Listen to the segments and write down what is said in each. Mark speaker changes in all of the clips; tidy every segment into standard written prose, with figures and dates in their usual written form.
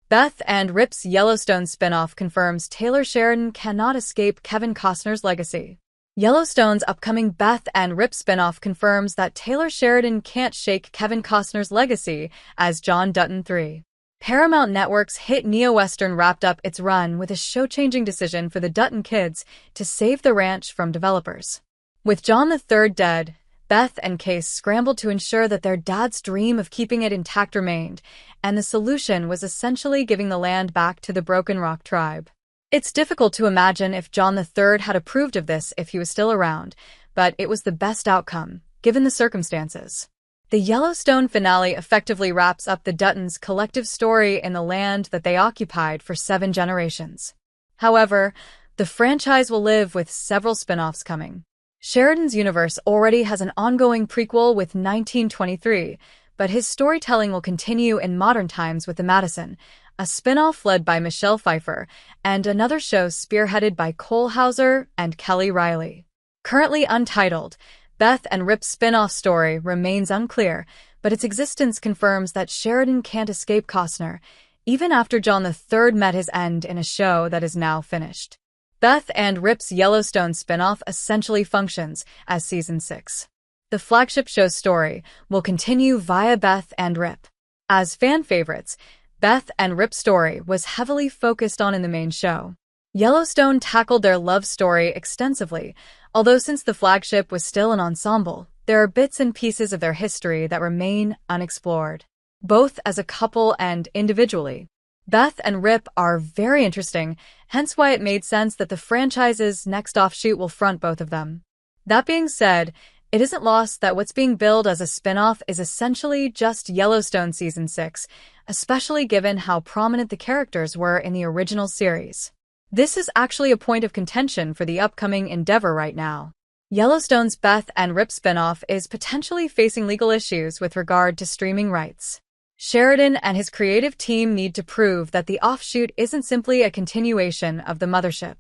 Speaker 1: Beth and Rip's Yellowstone spinoff confirms Taylor Sheridan cannot escape Kevin Costner's legacy. Yellowstone's upcoming Beth and Rip spinoff confirms that Taylor Sheridan can't shake Kevin Costner's legacy as John Dutton III. Paramount Network's hit neo-western wrapped up its run with a show-changing decision for the Dutton kids to save the ranch from developers. With John III dead, Beth and Case scrambled to ensure that their dad's dream of keeping it intact remained, and the solution was essentially giving the land back to the Broken Rock tribe. It's difficult to imagine if John III had approved of this if he was still around, but it was the best outcome, given the circumstances. The Yellowstone finale effectively wraps up the Duttons' collective story in the land that they occupied for 7 generations. However, the franchise will live with several spin-offs coming. Sheridan's universe already has an ongoing prequel with 1923, but his storytelling will continue in modern times with The Madison, a spin-off led by Michelle Pfeiffer, and another show spearheaded by Cole Hauser and Kelly Riley. Currently untitled, Beth and Rip's spin-off story remains unclear, but its existence confirms that Sheridan can't escape Costner, even after John III met his end in a show that is now finished. Beth and Rip's Yellowstone spinoff essentially functions as Season 6. The flagship show's story will continue via Beth and Rip. As fan favorites, Beth and Rip's story was heavily focused on in the main show. Yellowstone tackled their love story extensively, although since the flagship was still an ensemble, there are bits and pieces of their history that remain unexplored, both as a couple and individually. Beth and Rip are very interesting, hence why it made sense that the franchise's next offshoot will front both of them. That being said, it isn't lost that what's being billed as a spin-off is essentially just Yellowstone Season 6, especially given how prominent the characters were in the original series. This is actually a point of contention for the upcoming endeavor right now. Yellowstone's Beth and Rip spin-off is potentially facing legal issues with regard to streaming rights. Sheridan and his creative team need to prove that the offshoot isn't simply a continuation of the mothership.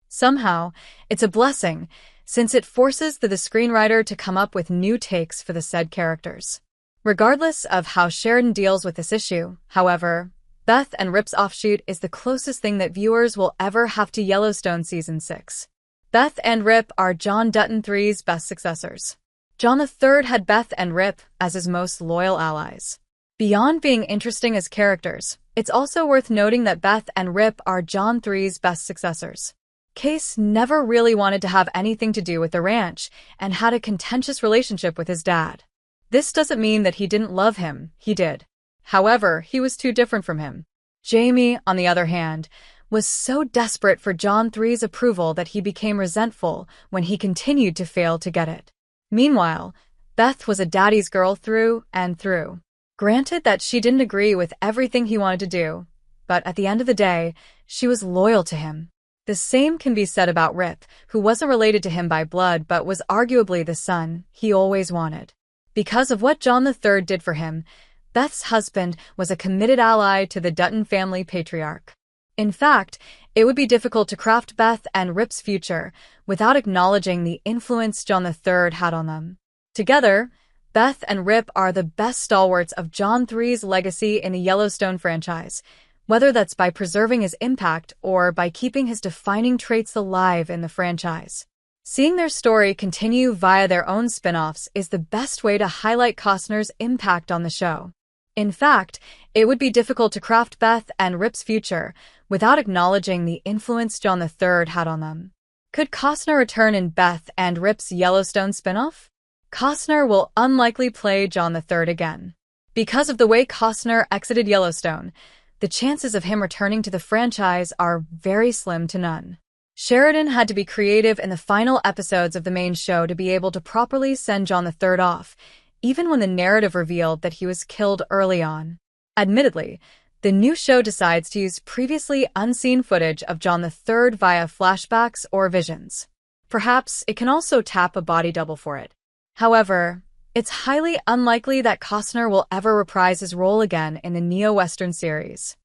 Speaker 1: Somehow, it's a blessing, since it forces the screenwriter to come up with new takes for the said characters. Regardless of how Sheridan deals with this issue, however, Beth and Rip's offshoot is the closest thing that viewers will ever have to Yellowstone Season 6. Beth and Rip are John Dutton III's best successors. John III had Beth and Rip as his most loyal allies. Beyond being interesting as characters, it's also worth noting that Beth and Rip are John III's best successors. Case never really wanted to have anything to do with the ranch and had a contentious relationship with his dad. This doesn't mean that he didn't love him, he did. However, he was too different from him. Jamie, on the other hand, was so desperate for John III's approval that he became resentful when he continued to fail to get it. Meanwhile, Beth was a daddy's girl through and through. Granted that she didn't agree with everything he wanted to do, but at the end of the day, she was loyal to him. The same can be said about Rip, who wasn't related to him by blood but was arguably the son he always wanted. Because of what John III did for him, Beth's husband was a committed ally to the Dutton family patriarch. In fact, it would be difficult to craft Beth and Rip's future without acknowledging the influence John III had on them. Together, Beth and Rip are the best stalwarts of John III's legacy in the Yellowstone franchise, whether that's by preserving his impact or by keeping his defining traits alive in the franchise. Seeing their story continue via their own spin-offs is the best way to highlight Costner's impact on the show. In fact, it would be difficult to craft Beth and Rip's future without acknowledging the influence John III had on them. Could Costner return in Beth and Rip's Yellowstone spin-off? Costner will unlikely play John III again. Because of the way Costner exited Yellowstone, the chances of him returning to the franchise are very slim to none. Sheridan had to be creative in the final episodes of the main show to be able to properly send John III off, even when the narrative revealed that he was killed early on. Admittedly, the new show decides to use previously unseen footage of John III via flashbacks or visions. Perhaps it can also tap a body double for it. However, it's highly unlikely that Costner will ever reprise his role again in the neo-Western series.